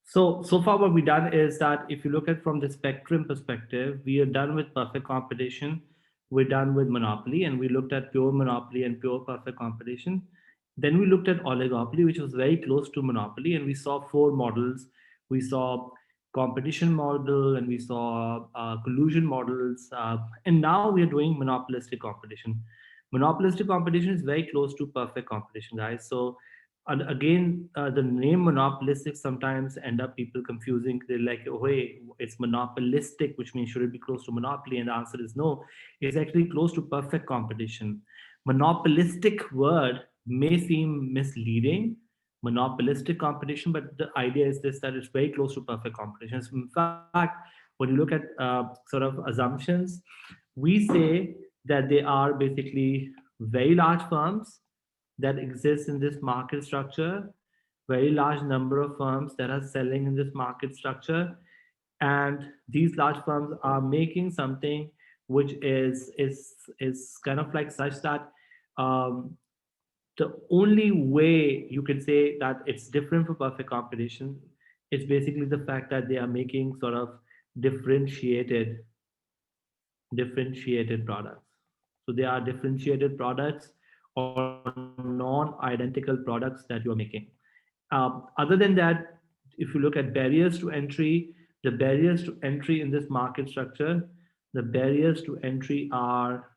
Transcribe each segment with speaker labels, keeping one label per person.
Speaker 1: So far what we've done is that if you look at from the spectrum perspective, we are done with perfect competition, we're done with monopoly, and we looked at pure monopoly and pure perfect competition. Then we looked at oligopoly, which was very close to monopoly, and we saw four models. We saw competition model, and we saw collusion models, and now we are doing monopolistic competition. Monopolistic competition is very close to perfect competition, guys. So and again, the name monopolistic sometimes end up people confusing. They're like, oh, hey, it's monopolistic, which means should it be close to monopoly? And the answer is no. It's actually close to perfect competition. Monopolistic word may seem misleading, monopolistic competition, but the idea is this, that it's very close to perfect competition. So in fact, when you look at sort of assumptions, we say that they are basically very large firms that exists in this market structure, very large number of firms that are selling in this market structure, and these large firms are making something which is kind of like such that um, the only way you can say that it's different from perfect competition is basically the fact that they are making sort of differentiated differentiated products. So they are differentiated products or non-identical products that you are making. Other than that, if you look at barriers to entry, the barriers to entry in this market structure, the barriers to entry are,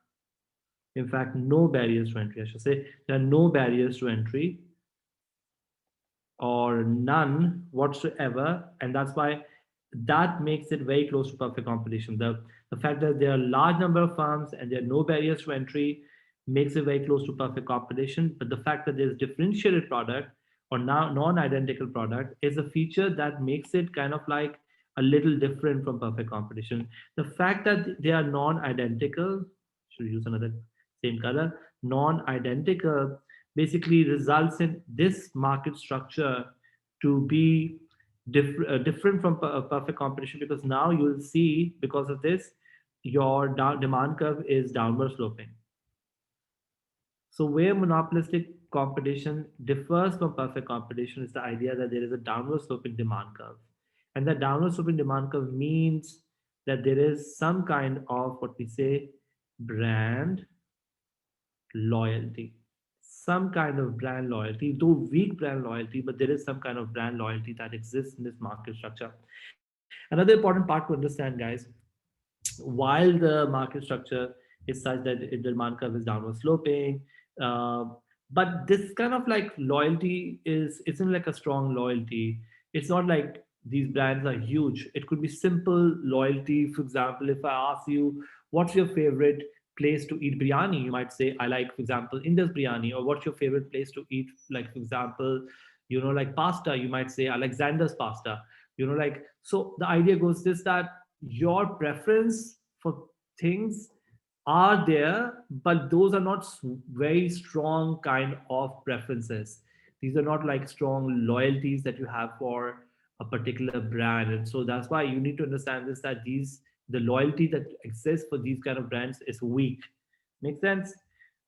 Speaker 1: in fact, no barriers to entry. I should say there are no barriers to entry or none whatsoever, and that's why that makes it very close to perfect competition. The fact that there are a large number of firms and there are no barriers to entry makes it very close to perfect competition. But the fact that there's differentiated product or now non-identical product is a feature that makes it kind of like a little different from perfect competition. The fact that they are non-identical, should we use another same color, non-identical basically results in this market structure to be different from perfect competition, because now you will see because of this your demand curve is downward sloping. So where monopolistic competition differs from perfect competition is the idea that there is a downward sloping demand curve, and that downward sloping demand curve means that there is some kind of what we say brand loyalty, some kind of brand loyalty, though weak brand loyalty, but there is some kind of brand loyalty that exists in this market structure. Another important part to understand, guys, while the market structure is such that the demand curve is downward sloping, uh, but this kind of like loyalty isn't like a strong loyalty. It's not like these brands are huge. It could be simple loyalty. For example, if I ask you what's your favorite place to eat biryani, you might say I like, for example, Indus biryani. Or what's your favorite place to eat, like, for example, like pasta, you might say Alexander's pasta. Like, so the idea goes this, that your preference for things are there, but those are not very strong kind of preferences. These are not like strong loyalties that you have for a particular brand. And so that's why you need to understand this, that the loyalty that exists for these kind of brands is weak. Make sense?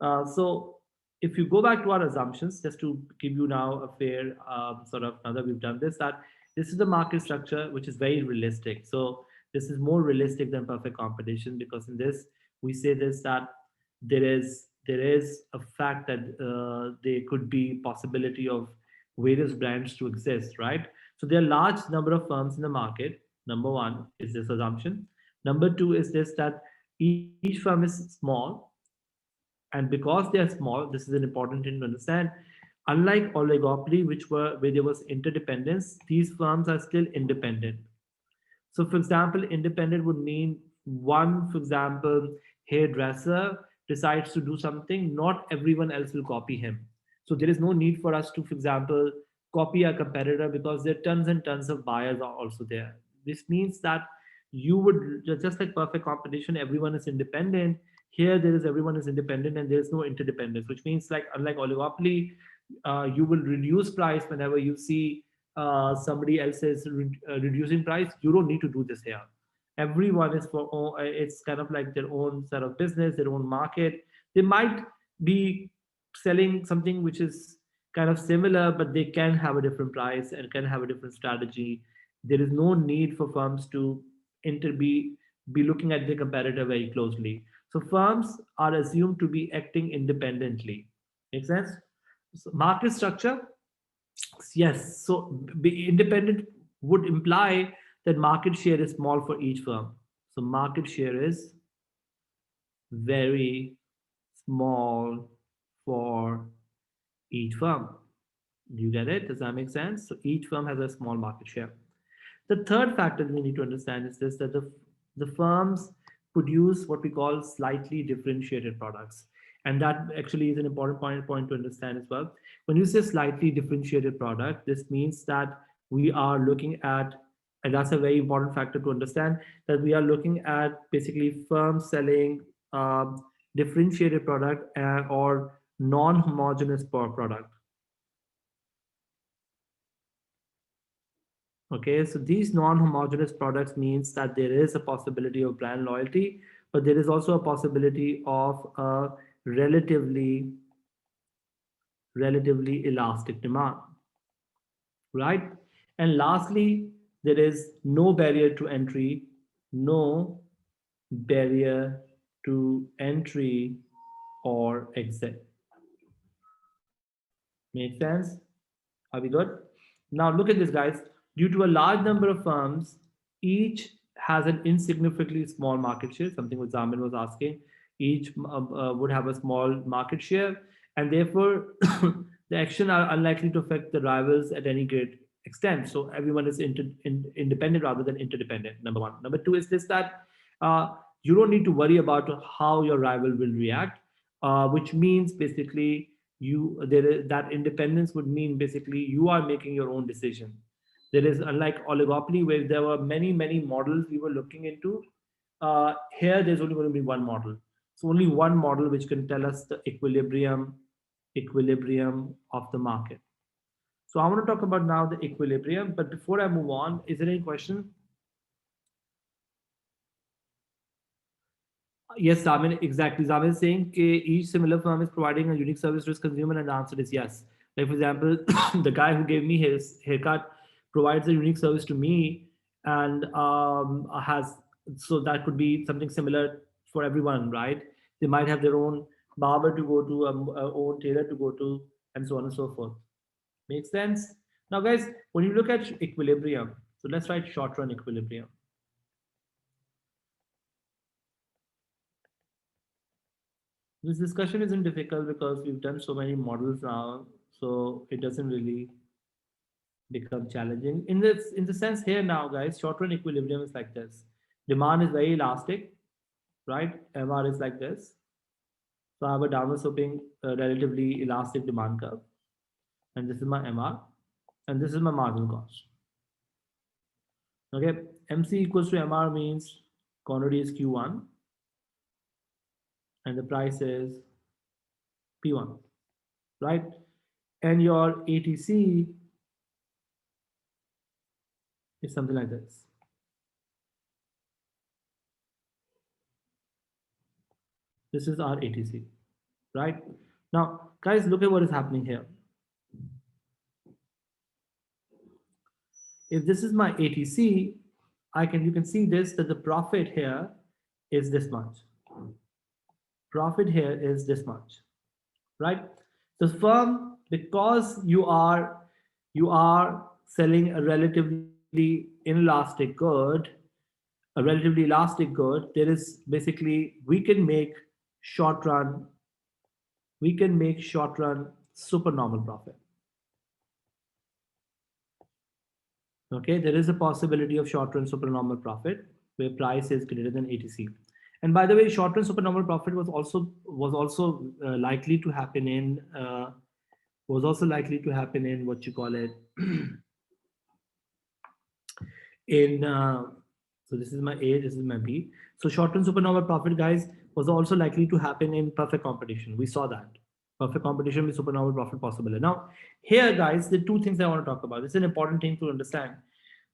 Speaker 1: So if you go back to our assumptions, just to give you now a fair sort of, now that we've done this, that this is the market structure which is very realistic. So this is more realistic than perfect competition, because in this we say this, that there is a fact that there could be possibility of various brands to exist, right? So there are large number of firms in the market. Number one is this assumption. Number two is this, that each firm is small, and because they are small, this is an important thing to understand. Unlike oligopoly, where there was interdependence, these firms are still independent. So, for example, independent would mean one, for example, hairdresser decides to do something, not everyone else will copy him. So, there is no need for us to, for example, copy a competitor, because there are tons and tons of buyers are also there. This means that you would just like perfect competition, everyone is independent. Here, there is everyone is independent and there is no interdependence, which means, like, unlike oligopoly, you will reduce price whenever you see somebody else is reducing price. You don't need to do this here. Everyone is it's kind of like their own set of business, their own market. They might be selling something which is kind of similar, but they can have a different price and can have a different strategy. There is no need for firms to inter be looking at the competitor very closely. So firms are assumed to be acting independently. Make sense? So market structure, yes. So be independent would imply that market share is small for each firm. So market share is very small for each firm. Do you get it? Does that make sense? So each firm has a small market share. The third factor we need to understand is this, that the firms produce what we call slightly differentiated products. And that actually is an important point to understand as well. When you say slightly differentiated product, this means that we are looking at, and that's a very important factor to understand, that we are looking at basically firms selling differentiated product or non-homogeneous product. Okay, so these non-homogeneous products means that there is a possibility of brand loyalty, but there is also a possibility of a relatively relatively elastic demand, right? And lastly, there is no barrier to entry, no barrier to entry or exit. Make sense? Are we good? Now look at this, guys. Due to a large number of firms, each has an insignificantly small market share, something what Zaman was asking. Each would have a small market share, and therefore the action are unlikely to affect the rivals at any great extent. So everyone is independent rather than interdependent. Number one. Number two is this, that you don't need to worry about how your rival will react, which means basically that independence would mean basically you are making your own decision. There is, unlike oligopoly where there were many models we were looking into, here there's only going to be one model. So only one model which can tell us the equilibrium of the market. So I want to talk about now the equilibrium, but before I move on, is there any question? Yes, Zamin, exactly. Zamin is saying each similar firm is providing a unique service to its consumer, and the answer is yes. Like, for example, the guy who gave me his haircut provides a unique service to me, and has, so that could be something similar for everyone, right? They might have their own barber to go to, own tailor to go to, and so on and so forth. Makes sense? Now, guys, when you look at equilibrium, so let's write short run equilibrium. This discussion isn't difficult because we've done so many models now, so it doesn't really become challenging. In the sense here now, guys, short-run equilibrium is like this. Demand is very elastic, right? MR is like this. So I have a downward sloping, relatively elastic demand curve, and this is my MR, and this is my marginal cost. Okay, MC equals to MR means quantity is Q1, and the price is P1, right? And your ATC is something like this. This is our ATC, right? Now, guys, look at what is happening here. If this is my ATC, you can see this, that the profit here is this much. Profit here is this much, right? The firm, because you are selling a relatively inelastic good, there is basically we can make short run supernormal profit. Okay, there is a possibility of short run supernormal profit where price is greater than ATC. And by the way, short run supernormal profit was also likely to happen in what you call it in so this is my A, this is my B. So short run supernormal profit, guys, was also likely to happen in perfect competition. We saw that perfect competition with supernormal profit possible. Now here, guys, the two things I want to talk about. This is an important thing to understand.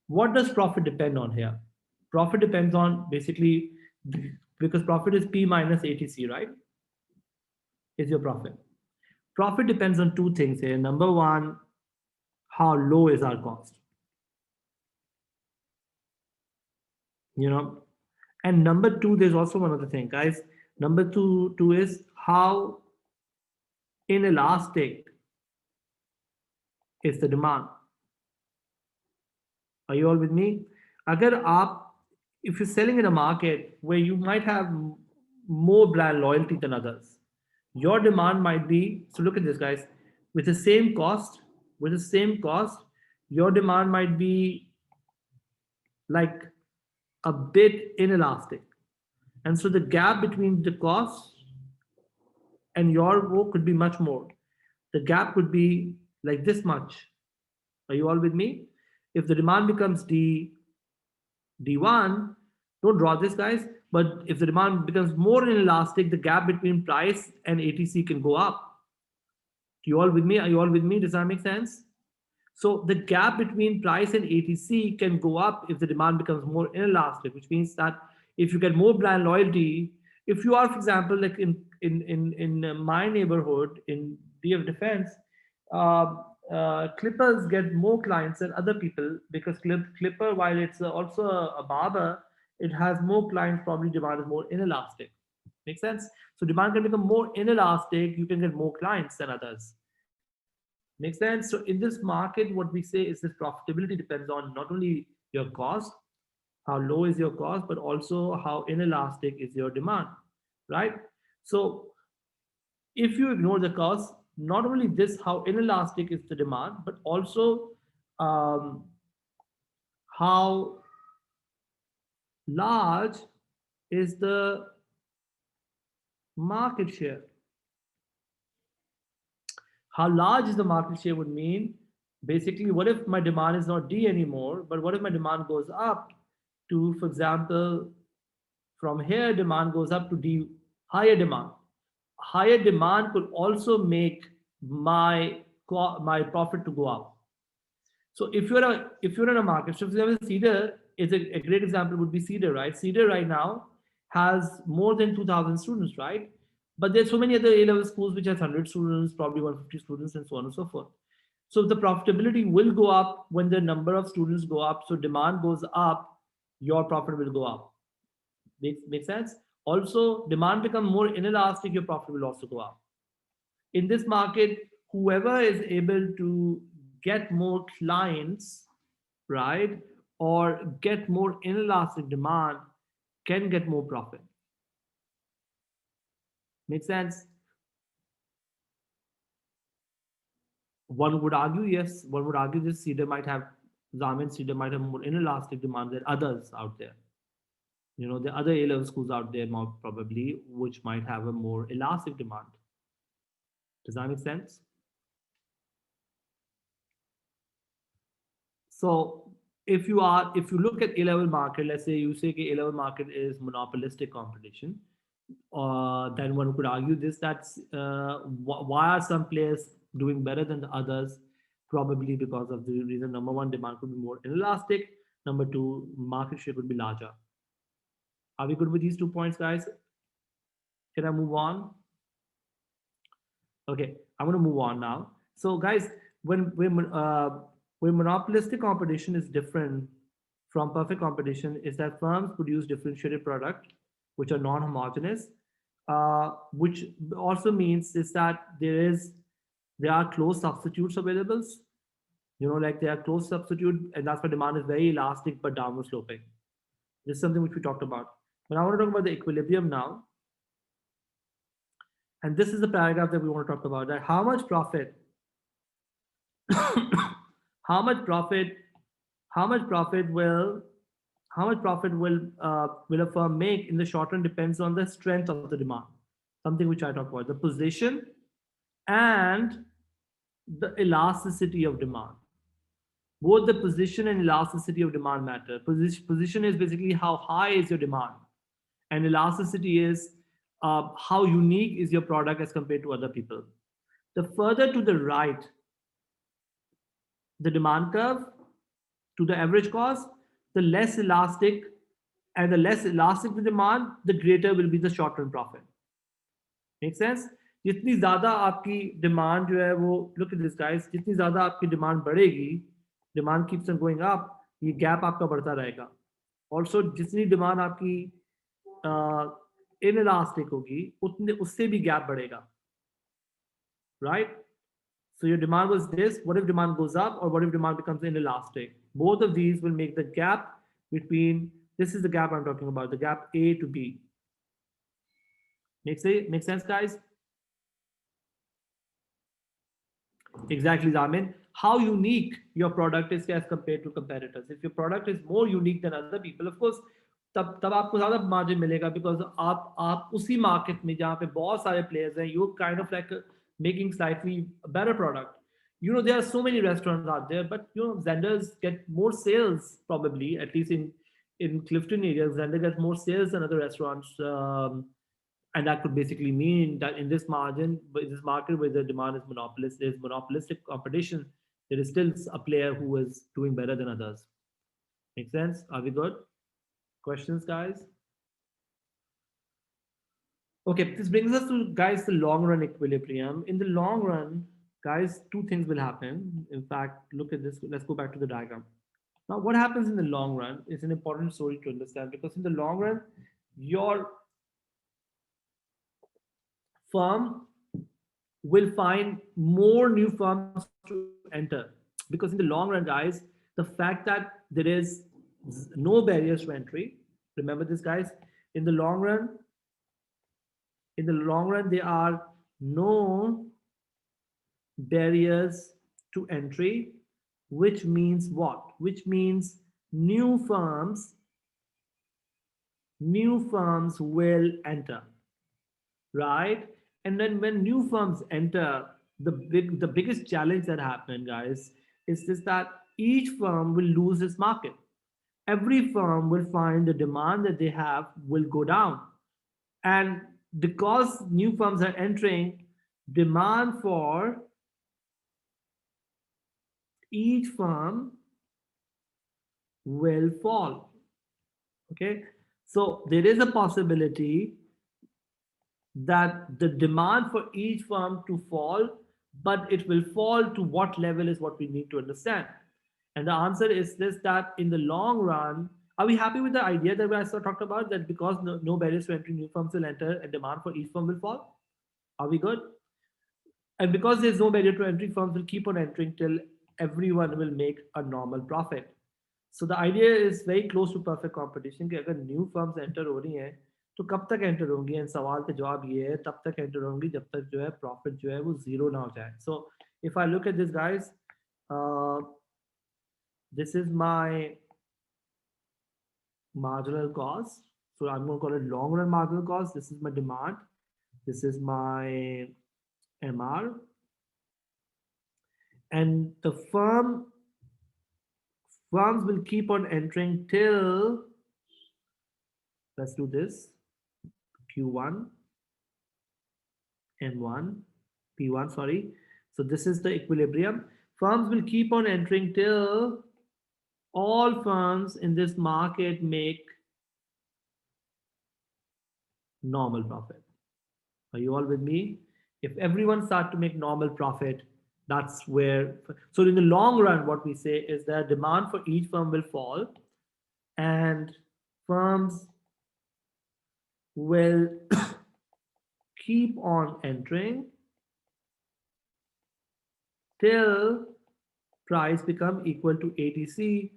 Speaker 1: What does profit depend on here? Profit depends on basically, because profit is P minus ATC, right? Is your profit. Profit depends on two things here. Number one, how low is our cost? You know, and number two, there's also one other thing, guys. Number two is how inelastic is the demand. Are you all with me? Agar aap, if you're selling in a market where you might have more brand loyalty than others, your demand might be, so look at this, guys, with the same cost, your demand might be like a bit inelastic. And so the gap between the cost and your work could be much more. The gap could be like this much. Are you all with me? If the demand becomes D1, don't draw this, guys, but if the demand becomes more inelastic, the gap between price and ATC can go up. You all with me? Are you all with me? Does that make sense? So the gap between price and ATC can go up if the demand becomes more inelastic, which means that if you get more brand loyalty, if you are, for example, like in my neighborhood in DF Defense, Clippers get more clients than other people because Clipper, while it's also a barber, it has more clients. Probably demand is more inelastic. Make sense? So demand can become more inelastic. You can get more clients than others. Make sense? So in this market, what we say is this profitability depends on not only your cost, how low is your cost, but also how inelastic is your demand, right? So if you ignore the cost, not only this, how inelastic is the demand, but also um, how large is the market share. How large is the market share would mean basically what if my demand is not D anymore, but what if my demand goes up to, for example, from here demand goes up to D, higher demand. Higher demand could also make my profit to go up. So if you're in a market, so for example, Cedar is a great example would be Cedar, right? Cedar right now has more than 2,000 students, right? But there's so many other A-level schools which has 100 students, probably 150 students, and so on and so forth. So the profitability will go up when the number of students go up. So demand goes up, your profit will go up. Make sense? Also, demand become more inelastic, your profit will also go up. In this market, whoever is able to get more clients, right, or get more inelastic demand can get more profit. Make sense? One would argue, yes, one would argue this Cedar might have, Zaman Cedar might have more inelastic demand than others out there. You know, the other A-level schools out there more probably, which might have a more elastic demand. Does that make sense? So if you look at A-level market, let's say you say A-level market is monopolistic competition, then one could argue this, that's why are some players doing better than the others? Probably because of the reason, number one, demand could be more inelastic. Number two, market share could be larger. Are we good with these 2 points, guys? Can I move on? Okay, I'm going to move on now. So, guys, when monopolistic competition is different from perfect competition, is that firms produce differentiated product which are non-homogeneous, which also means is that there are close substitutes available. You know, like there are close substitute, and that's why demand is very elastic but downward sloping. This is something which we talked about. But I want to talk about the equilibrium now. And this is the paragraph that we want to talk about, that how much profit, how much profit, how much profit will, will a firm make in the short run depends on the strength of the demand. Something which I talked about, the position and the elasticity of demand. Both the position and elasticity of demand matter. Position is basically how high is your demand, and elasticity is how unique is your product as compared to other people. The further to the right the demand curve to the average cost, the less elastic, and the less elastic the demand, the greater will be the short-term profit. Make sense? जितनी ज्यादा आपकी demand जो है वो, look at this guys, जितनी ज्यादा आपकी demand बढ़ेगी, demand keeps on going up, ये गैप आपका बढ़ता रहेगा. ऑल्सो जितनी डिमांड आपकी इन इलास्टिक होगी, उतने उससे भी गैप बढ़ेगा, right? So your demand was this. What if demand goes up, or what if demand becomes inelastic? Both of these will make the gap between, this is the gap I'm talking about, the gap A to B. Make sense, guys? Exactly, Zamin. How unique your product is as compared to competitors. If your product is more unique than other people, of course, तब आपको ज्यादा margin मिलेगा, because आप उसी market में जहाँ पे बहुत सारे प्लेयर्स हैं, you kind of like making slightly better product. You know, there are so many restaurants out there, but you know, Zenders get more sales probably, at least in Clifton areas. Zender gets more sales than other restaurants. And that could basically mean that in this margin, in this market where the demand is monopolist, there's monopolistic competition, there is still a player who is doing better than others. Make sense? Are we good? Questions, guys? Okay, this brings us to, guys, the long run equilibrium. In the long run, guys, two things will happen. In fact, look at this. Let's go back to the diagram. Now, what happens in the long run is an important story to understand, because in the long run, your firm will find more new firms to enter. Because in the long run, guys, the fact that there is no barriers to entry, remember this, guys, in the long run, there are no barriers to entry, which means what? Which means new firms will enter, right? And then when new firms enter, the biggest challenge that happened, guys, is this, that each firm will lose its market. Every firm will find the demand that they have will go down. And because new firms are entering, demand for each firm will fall. Okay, so there is a possibility that the demand for each firm to fall, but it will fall to what level is what we need to understand. And the answer is this, that in the long run, are we happy with the idea that I talked about, that because no barriers to entry, new firms will enter and demand for each firm will fall? Are we good? And because there's no barrier to entry, firms will keep on entering till everyone will make a normal profit. So the idea is very close to perfect competition, कि अगर new firms enter हो रही हैं तो कब तक enter होंगी, and सवाल का जवाब ये है, तब तक enter होंगी जब तक जो है profit जो है वो zero ना हो जाए. So if I look at this, guys, uh, this is my marginal cost. So I'm going to call it long run marginal cost. This is my demand. This is my MR. And the firms will keep on entering till, let's do this, Q1, N1, P1, sorry. So this is the equilibrium. Firms will keep on entering till all firms in this market make normal profit. Are you all with me? If everyone start to make normal profit, that's where, so in the long run, what we say is that demand for each firm will fall and firms will keep on entering till price become equal to ATC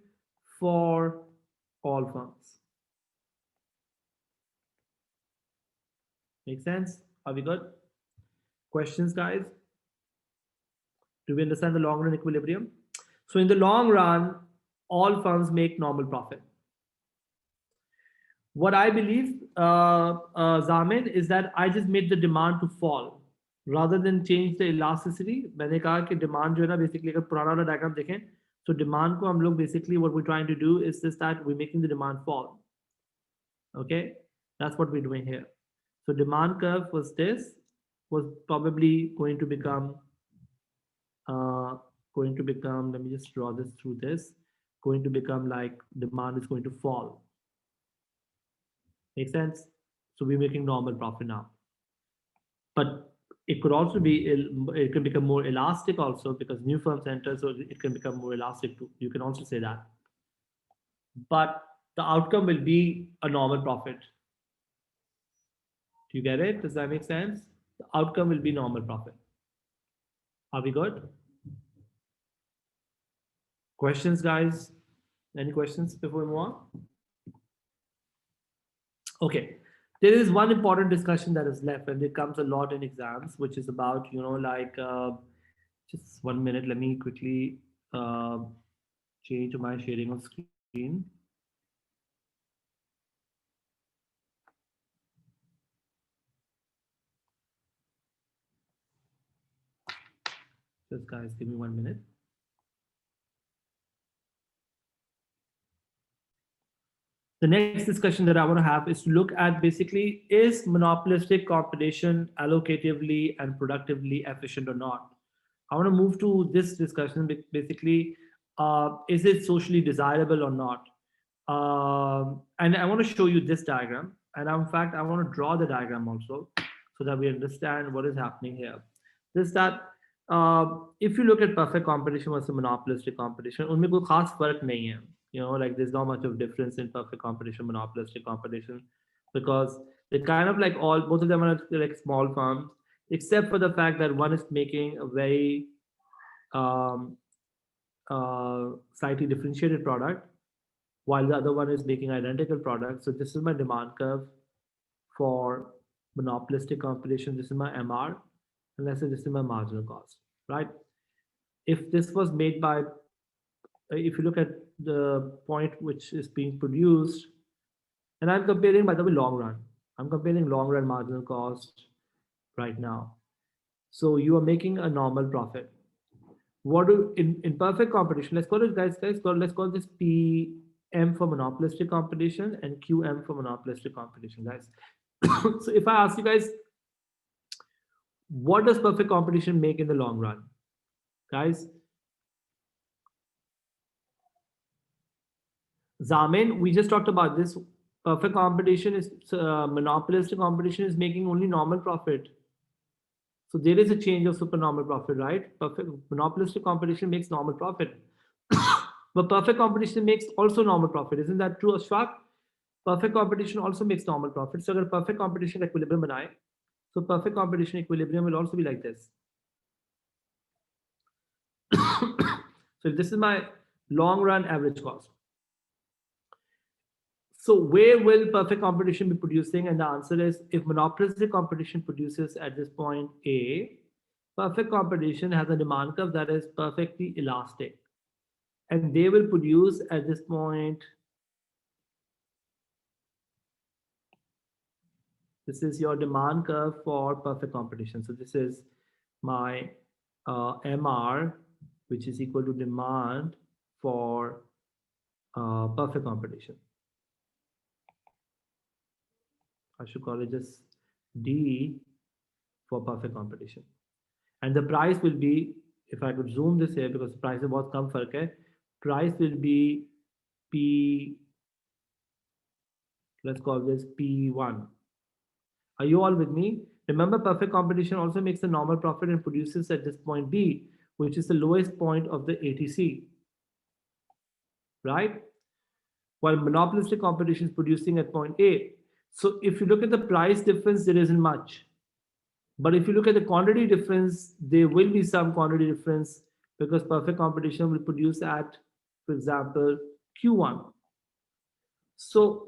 Speaker 1: for all firms. Make sense? Are we good? Questions, guys? Do we understand the long run equilibrium? So in the long run, all firms make normal profit. What I believe, Zamin, is that I just made the demand to fall rather than change the elasticity. मैंने कहा कि demand जो है ना, basically अगर पुराना वाला diagram देखें, so demand को हम लोग basically what we're trying to do is this, that we're making the demand fall. Okay, that's what we're doing here. So demand curve was this, was probably going to become, let me just draw this through this, going to become like demand is going to fall. Make sense? So we're making normal profit now. But It could also be, it can become more elastic also because new firms enter, so it can become more elastic too. You can also say that. But the outcome will be a normal profit. Do you get it? Does that make sense? The outcome will be normal profit. Are we good? Questions, guys? Any questions before we move on? Okay. There is one important discussion that is left, and it comes a lot in exams, which is about, just 1 minute. Let me quickly uh, change my sharing of screen. Just guys, give me 1 minute. The next discussion that I want to have is to look at basically, is monopolistic competition allocatively and productively efficient or not? I want to move to this discussion basically, is it socially desirable or not? And I want to show you this diagram. And in fact, I want to draw the diagram also so that we understand what is happening here. This that if you look at perfect competition versus monopolistic competition, उनमें कोई खास फर्क नहीं है. Like there's not much of difference in perfect competition, monopolistic competition, because they're kind of like all, both of them are like small firms, except for the fact that one is making a very um, slightly differentiated product, while the other one is making identical products. So this is my demand curve for monopolistic competition. This is my MR, and let's say this is my marginal cost, right? If this was made by, if you look at the point which is being produced, and I'm comparing, by the way, long run. I'm comparing long run marginal cost right now. So you are making a normal profit. What do in perfect competition? Let's call it, let's call this PM for monopolistic competition and QM for monopolistic competition, guys. So if I ask you guys, what does perfect competition make in the long run, guys? Zamin, we just talked about this. Perfect competition is monopolistic competition is making only normal profit. So there is a change of supernormal profit, right? Perfect monopolistic competition makes normal profit. But perfect competition makes also normal profit. Isn't that true, Ashfaq? Perfect competition also makes normal profit. So अगर perfect competition equilibrium बनाए, so perfect competition equilibrium will also be like this. So if this is my long run average cost. So where will perfect competition be producing? And the answer is, if monopolistic competition produces at this point A, perfect competition has a demand curve that is perfectly elastic. And they will produce at this point, this is your demand curve for perfect competition. So this is my MR, which is equal to demand for perfect competition. I should call it just D for perfect competition. And the price will be, if I could zoom this here, because price is बहुत कम फर्क है, price will be P, let's call this P1. Are you all with me? Remember, perfect competition also makes a normal profit and produces at this point B, which is the lowest point of the ATC, right? While monopolistic competition is producing at point A. So if you look at the price difference, there isn't much. But if you look at the quantity difference, there will be some quantity difference because perfect competition will produce at, for example, Q1. So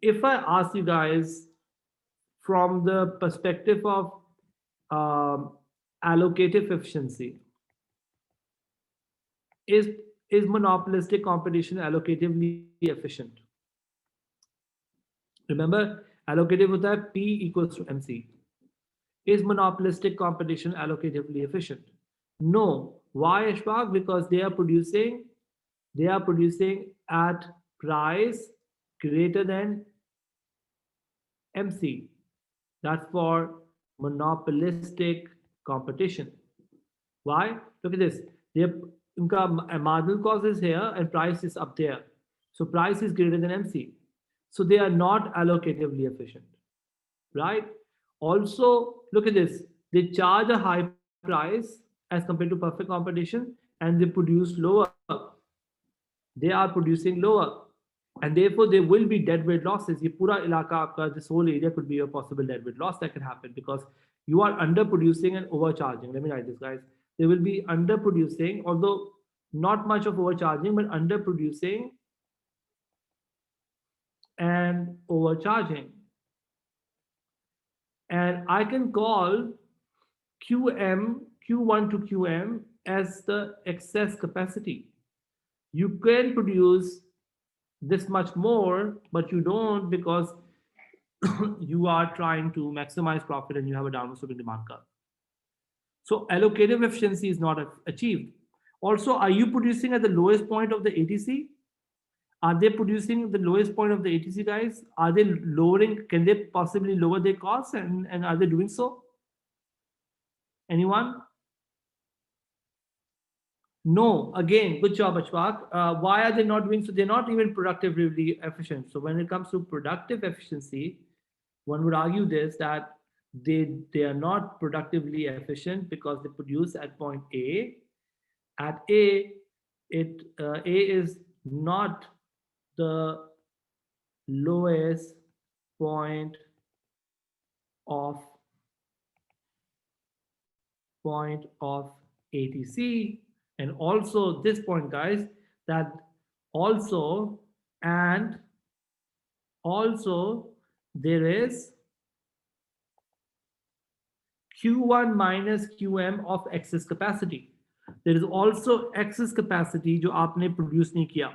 Speaker 1: if I ask you guys from the perspective of allocative efficiency, is monopolistic competition allocatively efficient? Remember, allocative hota hai P equals to MC. Is monopolistic competition allocatively efficient? No. Why, Ashfaq? Because they are producing at price greater than MC. That's for monopolistic competition. Why? Look at this. Marginal cost is here and price is up there. So price is greater than MC. So they are not allocatively efficient, right? Also, look at this. They charge a high price as compared to perfect competition, and they produce lower. They are producing lower, and therefore there will be deadweight losses. ये पूरा इलाका आपका, this whole area could be a possible deadweight loss that can happen because you are underproducing and overcharging. Let me write this, guys. There will be underproducing, although not much of overcharging, but underproducing and overcharging. And I can call QM, Q1 to QM as the excess capacity. You can produce this much more, but you don't because you are trying to maximize profit and you have a downward sloping demand curve. So allocative efficiency is not achieved. Also, are you producing at the lowest point of the ATC? Are they producing the lowest point of the ATC, guys? Are they lowering? Can they possibly lower their costs? And are they doing so? Anyone? No. Again, good job, Ashfaq. Why are they not doing so? They're not even productively efficient. So when it comes to productive efficiency, one would argue this that they are not productively efficient because they produce at point A. At A, A is not the lowest point of ATC, and also this point, guys, that also and also there is Q1 minus QM of excess capacity. There is also excess capacity जो आपने produce नहीं किया.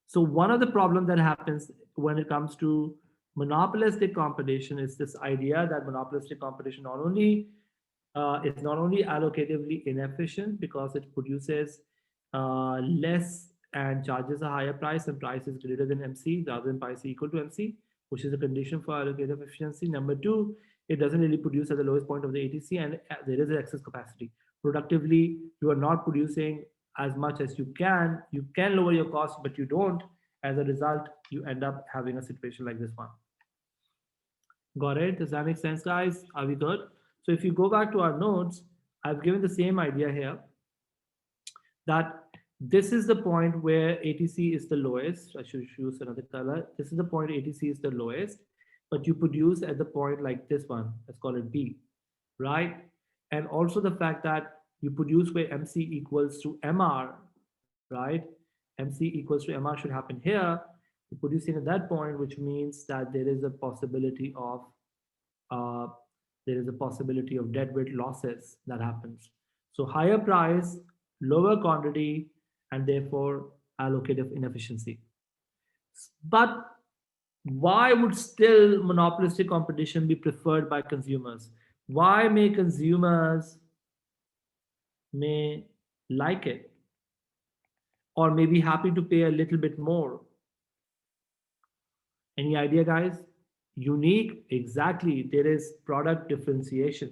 Speaker 1: So one of the problems that happens when it comes to monopolistic competition is this idea that monopolistic competition is not only allocatively inefficient because it produces less and charges a higher price, and price is greater than MC rather than price equal to MC, which is a condition for allocative efficiency. Number two, it doesn't really produce at the lowest point of the ATC, and there is an excess capacity. Productively, you are not producing as much as you can. You can lower your cost, but you don't. As a result, you end up having a situation like this one. Got it? Does that make sense, guys? Are we good? So if you go back to our notes, I've given the same idea here that this is the point where ATC is the lowest. I should use another color. This is the point ATC is the lowest, but you produce at the point like this one. Let's call it B, right? And also the fact that you produce where MC equals to MR, right? MC equals to MR should happen here. You're producing at that point, which means that there is a possibility of deadweight losses that happens. So higher price, lower quantity, and therefore allocative inefficiency. But why would still monopolistic competition be preferred by consumers? Why may consumers may like it or may be happy to pay a little bit more? Any idea, guys? Unique, exactly. There is product differentiation.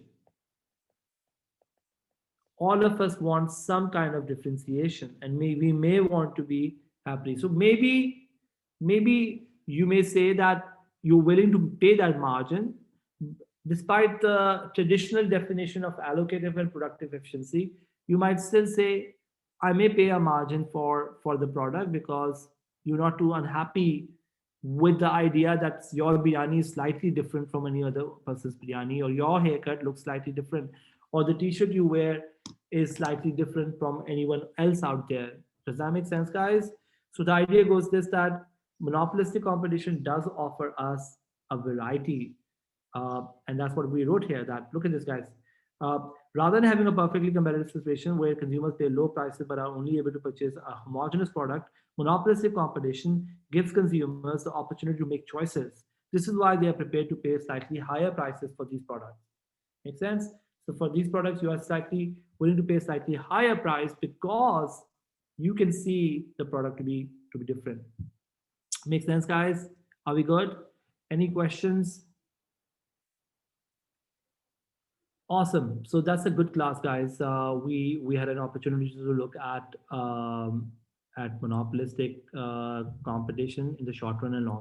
Speaker 1: All of us want some kind of differentiation, and we may want to be happy. So maybe you may say that you're willing to pay that margin despite the traditional definition of allocative and productive efficiency. You might still say, I may pay a margin for the product because you're not too unhappy with the idea that your biryani is slightly different from any other person's biryani, or your haircut looks slightly different, or the t-shirt you wear is slightly different from anyone else out there. Does that make sense, guys? So the idea goes this, that monopolistic competition does offer us a variety. And that's what we wrote here, that look at this, guys. Rather than having a perfectly competitive situation where consumers pay low prices but are only able to purchase a homogeneous product, monopolistic competition gives consumers the opportunity to make choices. This is why they are prepared to pay slightly higher prices for these products. Make sense? So for these products, you are slightly willing to pay a slightly higher price because you can see the product to be different. Make sense, guys? Are we good? Any questions? Awesome. So that's a good class, guys. We had an opportunity to look at monopolistic competition in the short run and long